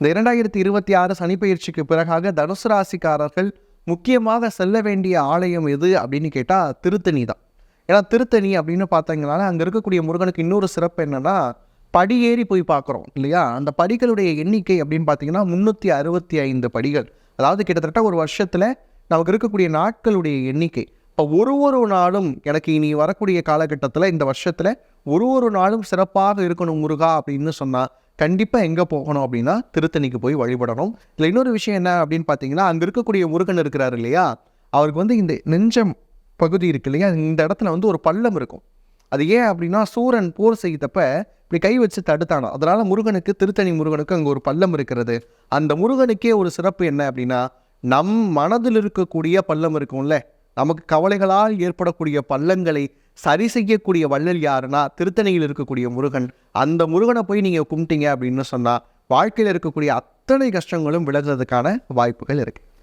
இந்த 2026 சனிப்பெயர்ச்சிக்கு பிறகாக தனுசு ராசிக்காரர்கள் முக்கியமாக செல்ல வேண்டிய ஆலயம் எது அப்படின்னு கேட்டால் திருத்தணி தான். ஏன்னா திருத்தணி அப்படின்னு பார்த்தீங்கனால அங்கே இருக்கக்கூடிய முருகனுக்கு இன்னொரு சிறப்பு என்னென்னா, படியேறி போய் பார்க்குறோம் இல்லையா? அந்த படிகளுடைய எண்ணிக்கை அப்படின்னு பார்த்தீங்கன்னா 365 படிகள். அதாவது கிட்டத்தட்ட ஒரு வருஷத்தில் நமக்கு இருக்கக்கூடிய நாட்களுடைய எண்ணிக்கை. இப்போ ஒரு நாளும் எனக்கு இனி வரக்கூடிய காலகட்டத்தில் இந்த வருஷத்தில் ஒரு நாளும் சிறப்பாக இருக்கணும் முருகா அப்படின்னு சொன்னால் கண்டிப்பாக எங்கே போகணும் அப்படின்னா திருத்தணிக்கு போய் வழிபடணும். இல்லை இன்னொரு விஷயம் என்ன அப்படின்னு பார்த்தீங்கன்னா, அங்கே இருக்கக்கூடிய முருகன் இருக்கிறார் இல்லையா, அவருக்கு இந்த நெஞ்சம் பகுதி இருக்கு இல்லையா, இந்த இடத்துல ஒரு பள்ளம் இருக்கும். அது ஏன் அப்படின்னா சூரன் போர் செய்தப்ப இப்படி கை வச்சு தடுத்தானோ, அதனால முருகனுக்கு, திருத்தணி முருகனுக்கு அங்கே ஒரு பள்ளம் இருக்கிறது. அந்த முருகனுக்கே ஒரு சிறப்பு என்ன அப்படின்னா, நம் மனதில் இருக்கக்கூடிய பள்ளம் இருக்கும்ல, நமக்கு கவலைகளால் ஏற்படக்கூடிய பள்ளங்களை சரி செய்யக்கூடிய வள்ளல் யாருன்னா திருத்தணியில் இருக்கக்கூடிய முருகன். அந்த முருகனை போய் நீங்கள் கும்பிட்டீங்க அப்படின்னு சொன்னால் வாழ்க்கையில் இருக்கக்கூடிய அத்தனை கஷ்டங்களும் விலகிறதுக்கான வாய்ப்புகள் இருக்குது.